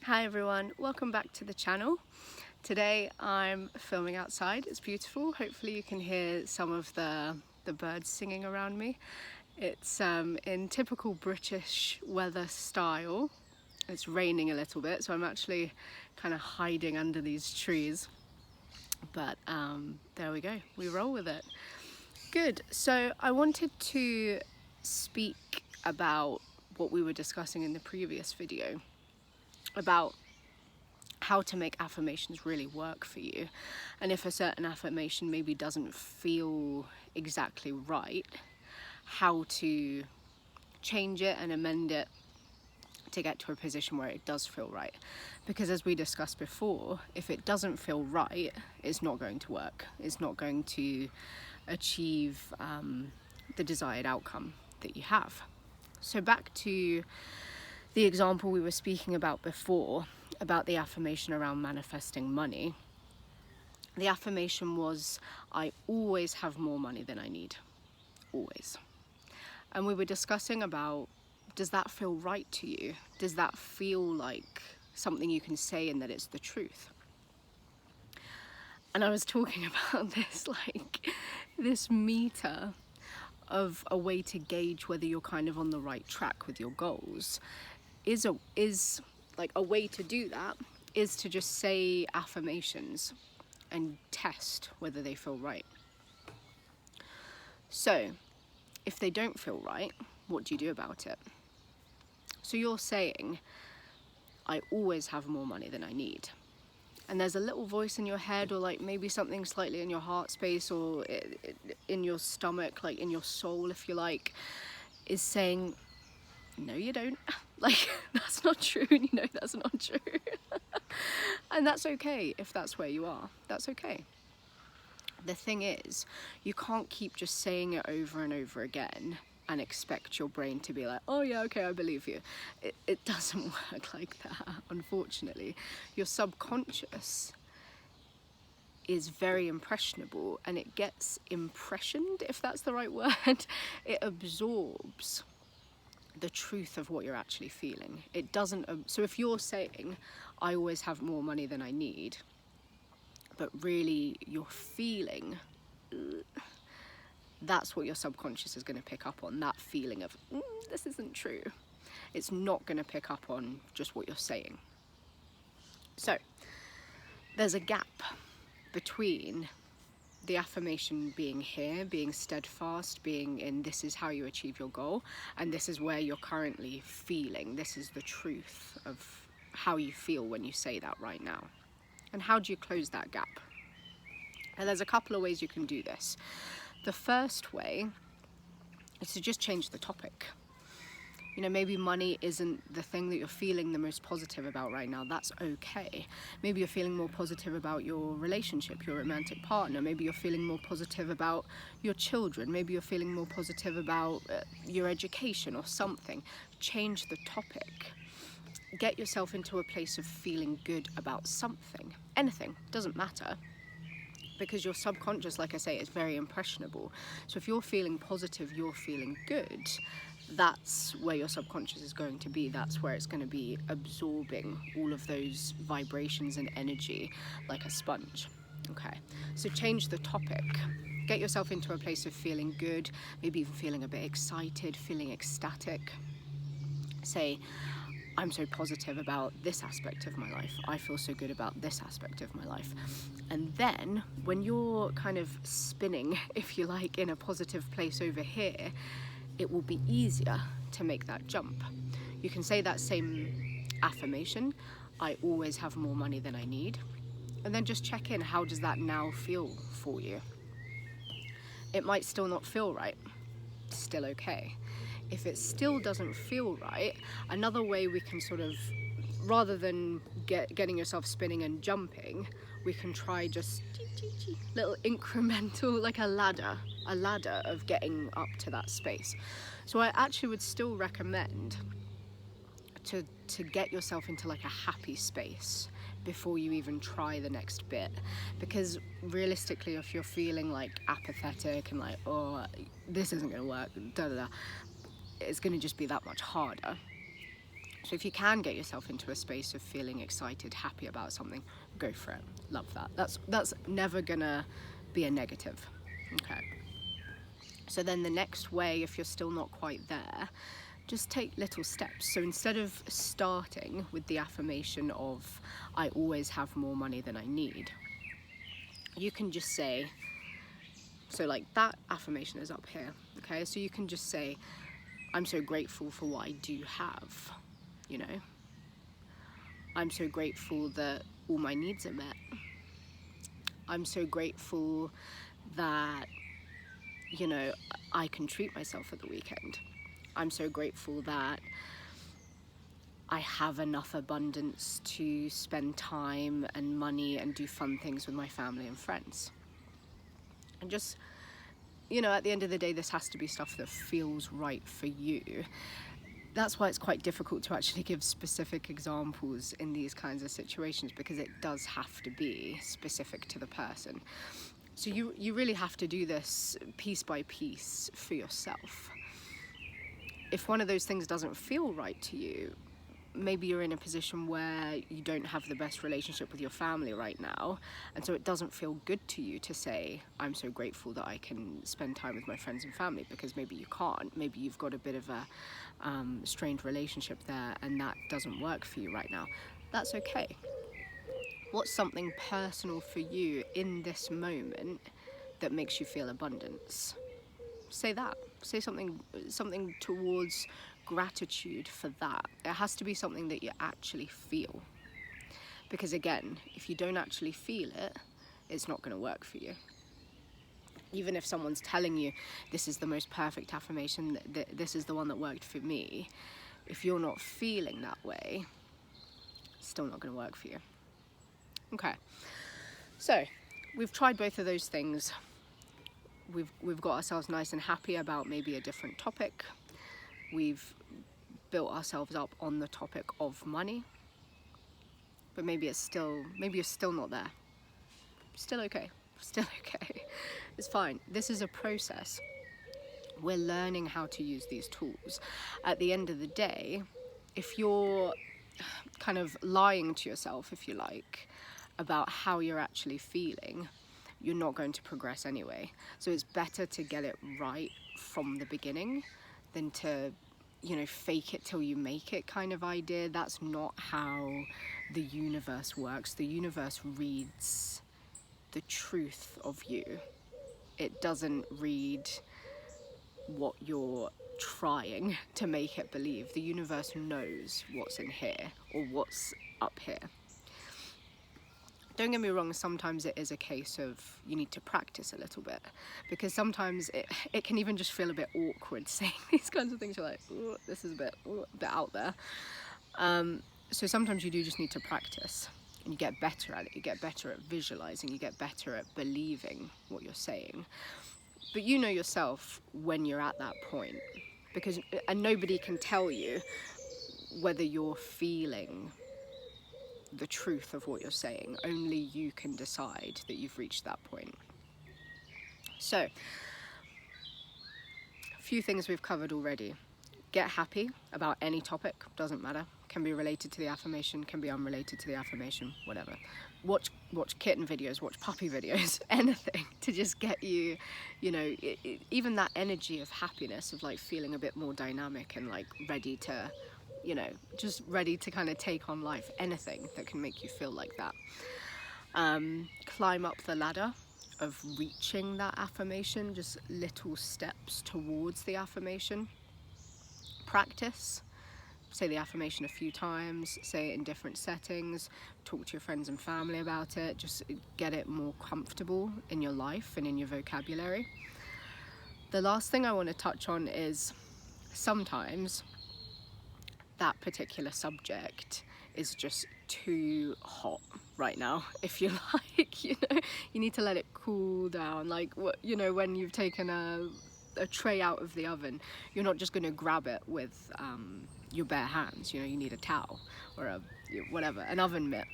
Hi everyone, welcome back to the channel. Today I'm filming outside. It's beautiful. Hopefully you can hear some of the birds singing around me. It's in typical British weather style. It's raining a little bit, so I'm actually kind of hiding under these trees. But there we go, we roll with it. Good, so I wanted to speak about what we were discussing in the previous video, about how to make affirmations really work for you, and if a certain affirmation maybe doesn't feel exactly right, how to change it and amend it to get to a position where it does feel right. Because as we discussed before, if it doesn't feel right, it's not going to work. It's not going to achieve the desired outcome that you have. So back to the example we were speaking about before, about the affirmation around manifesting money. The affirmation was, I always have more money than I need. Always. And we were discussing about, does that feel right to you? Does that feel like something you can say and that it's the truth? And I was talking about this meter of a way to gauge whether you're kind of on the right track with your goals. Is a way to do that is to just say affirmations and test whether they feel right. So if they don't feel right, what do you do about it? So you're saying, I always have more money than I need. And there's a little voice in your head, or like maybe something slightly in your heart space, or in your stomach, like in your soul, if you like, is saying, no you don't, like that's not true, and you know that's not true. And that's okay if that's where you are, that's okay. The thing is, you can't keep just saying it over and over again and expect your brain to be like, oh yeah, okay, I believe you. It doesn't work like that, unfortunately. Your subconscious is very impressionable, and it gets impressioned, if that's the right word. It absorbs the truth of what you're actually feeling. It doesn't, so if you're saying, I always have more money than I need, but really you're feeling, that's what your subconscious is going to pick up on, that feeling of, this isn't true. It's not going to pick up on just what you're saying. So there's a gap between the affirmation being here, being steadfast, being in this is how you achieve your goal, and this is where you're currently feeling. This is the truth of how you feel when you say that right now. And how do you close that gap? And there's a couple of ways you can do this. The first way is to just change the topic. You know, maybe money isn't the thing that you're feeling the most positive about right now. That's okay. Maybe you're feeling more positive about your relationship, your romantic partner. Maybe you're feeling more positive about your children. Maybe you're feeling more positive about your education or something. Change the topic. Get yourself into a place of feeling good about something. Anything, doesn't matter. Because your subconscious, like I say, is very impressionable. So if you're feeling positive, you're feeling good, that's where your subconscious is going to be. That's where it's going to be absorbing all of those vibrations and energy like a sponge. Okay, so change the topic. Get yourself into a place of feeling good, maybe even feeling a bit excited, feeling ecstatic. Say, I'm so positive about this aspect of my life. I feel so good about this aspect of my life. And then when you're kind of spinning, if you like, in a positive place over here, it will be easier to make that jump. You can say that same affirmation, I always have more money than I need, and then just check in, how does that now feel for you? It might still not feel right, still okay. If it still doesn't feel right, another way we can sort of, rather than getting yourself spinning and jumping, we can try just little incremental, like a ladder of getting up to that space. So I actually would still recommend to get yourself into like a happy space before you even try the next bit, because realistically, if you're feeling like apathetic and like, oh, this isn't going to work, it's going to just be that much harder. So if you can get yourself into a space of feeling excited, happy about something, go for it. Love that. That's never gonna be a negative. Okay. So then the next way, if you're still not quite there, just take little steps. So instead of starting with the affirmation of, I always have more money than I need, you can just say, so like that affirmation is up here, okay? So you can just say, I'm so grateful for what I do have, you know? I'm so grateful that all my needs are met. I'm so grateful that, you know, I can treat myself at the weekend. I'm so grateful that I have enough abundance to spend time and money and do fun things with my family and friends. And just, you know, at the end of the day, this has to be stuff that feels right for you. That's why it's quite difficult to actually give specific examples in these kinds of situations, because it does have to be specific to the person. So you really have to do this piece by piece for yourself. If one of those things doesn't feel right to you, maybe you're in a position where you don't have the best relationship with your family right now, and so it doesn't feel good to you to say, I'm so grateful that I can spend time with my friends and family, because maybe you can't. Maybe you've got a bit of a strained relationship there and that doesn't work for you right now. That's okay. What's something personal for you in this moment that makes you feel abundance? Say that. Say something towards gratitude for that. It has to be something that you actually feel. Because again, if you don't actually feel it, it's not going to work for you. Even if someone's telling you, this is the most perfect affirmation, this is the one that worked for me, if you're not feeling that way, it's still not going to work for you. Okay, so we've tried both of those things. We've got ourselves nice and happy about maybe a different topic. We've built ourselves up on the topic of money, but maybe you're still not there. Still okay. It's fine. This is a process. We're learning how to use these tools. At the end of the day, if you're kind of lying to yourself, if you like, about how you're actually feeling, you're not going to progress anyway. So it's better to get it right from the beginning than to, you know, fake it till you make it kind of idea. That's not how the universe works. The universe reads the truth of you. It doesn't read what you're trying to make it believe. The universe knows what's in here or what's up here. Don't get me wrong, sometimes it is a case of you need to practice a little bit, because sometimes it can even just feel a bit awkward saying these kinds of things. You're like, this is a bit out there. So sometimes you do just need to practice, and you get better at it. You get better at visualizing, you get better at believing what you're saying. But you know yourself when you're at that point, and nobody can tell you whether you're feeling the truth of what you're saying. Only you can decide that you've reached that point. So, a few things we've covered already. Get happy about any topic, doesn't matter. Can be related to the affirmation, can be unrelated to the affirmation, whatever. Watch kitten videos, watch puppy videos, anything to just get you, you know, even that energy of happiness, of like feeling a bit more dynamic and like ready to, you know, just ready to kind of take on life. Anything that can make you feel like that. Climb up the ladder of reaching that affirmation, just little steps towards the affirmation. Practice. Say the affirmation a few times, say it in different settings, talk to your friends and family about it, just get it more comfortable in your life and in your vocabulary. The last thing I want to touch on is sometimes that particular subject is just too hot right now, if you like, you know, you need to let it cool down. Like, you know, when you've taken a tray out of the oven, you're not just going to grab it with your bare hands. You know, you need a towel or an oven mitt.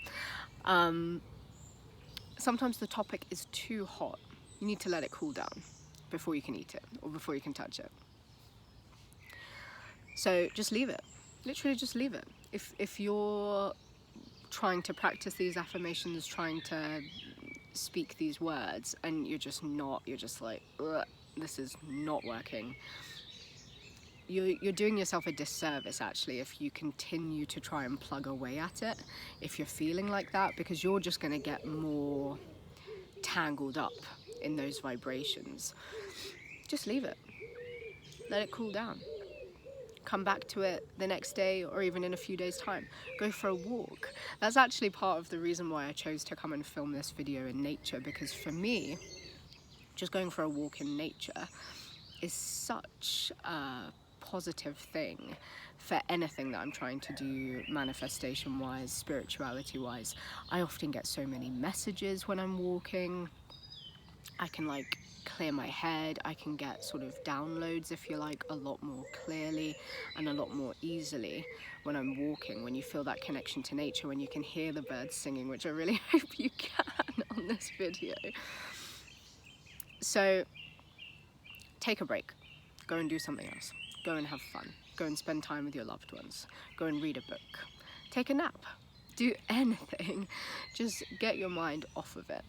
Sometimes the topic is too hot. You need to let it cool down before you can eat it or before you can touch it. So just leave it. literally just leave it. If you're trying to practice these affirmations, trying to speak these words, and you're just like, ugh, this is not working, you're doing yourself a disservice actually if you continue to try and plug away at it, if you're feeling like that, because you're just going to get more tangled up in those vibrations. Just leave it, let it cool down, come back to it the next day or even in a few days time. Go for a walk. That's actually part of the reason why I chose to come and film this video in nature, because for me, just going for a walk in nature is such a positive thing for anything that I'm trying to do, manifestation wise, spirituality wise. I often get so many messages when I'm walking. I can like clear my head, I can get sort of downloads, if you like, a lot more clearly and a lot more easily when I'm walking, when you feel that connection to nature, when you can hear the birds singing, which I really hope you can on this video. So take a break, go and do something else, go and have fun, go and spend time with your loved ones, go and read a book, take a nap, do anything, just get your mind off of it.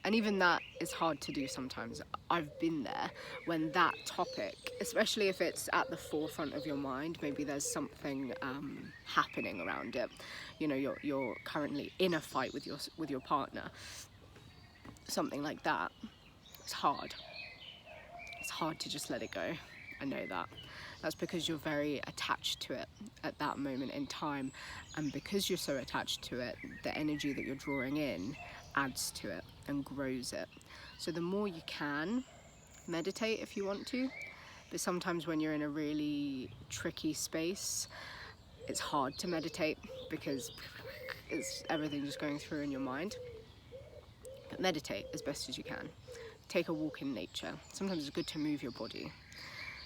And even that is hard to do sometimes. I've been there when that topic, especially if it's at the forefront of your mind, maybe there's something happening around it. You know, you're currently in a fight with your partner, something like that. It's hard. It's hard to just let it go. I know that. That's because you're very attached to it at that moment in time. And because you're so attached to it, the energy that you're drawing in adds to it and grows it. So the more you can, meditate if you want to, but sometimes when you're in a really tricky space, it's hard to meditate because it's everything just going through in your mind. But meditate as best as you can. Take a walk in nature. Sometimes it's good to move your body.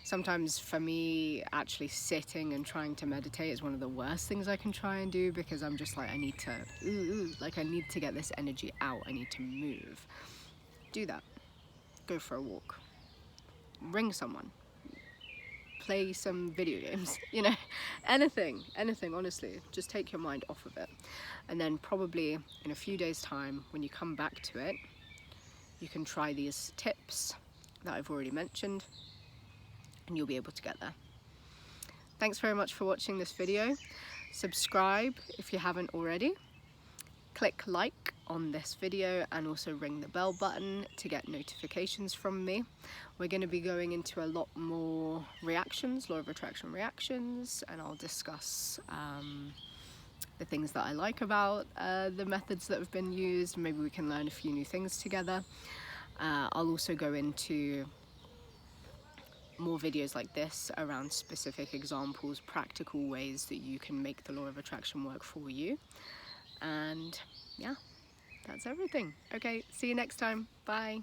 Sometimes for me, actually sitting and trying to meditate is one of the worst things I can try and do, because I'm just like, I need to get this energy out. I need to move. Do that. Go for a walk. Ring someone. Play some video games, you know, anything, honestly. Just take your mind off of it. And then probably in a few days' time, when you come back to it, you can try these tips that I've already mentioned, and you'll be able to get there. Thanks very much for watching this video. Subscribe if you haven't already. Click like on this video and also ring the bell button to get notifications from me. We're going to be going into a lot more reactions, law of attraction reactions, and I'll discuss the things that I like about the methods that have been used. Maybe we can learn a few new things together. I'll also go into more videos like this around specific examples, practical ways that you can make the law of attraction work for you. And yeah, that's everything. Okay, see you next time. Bye.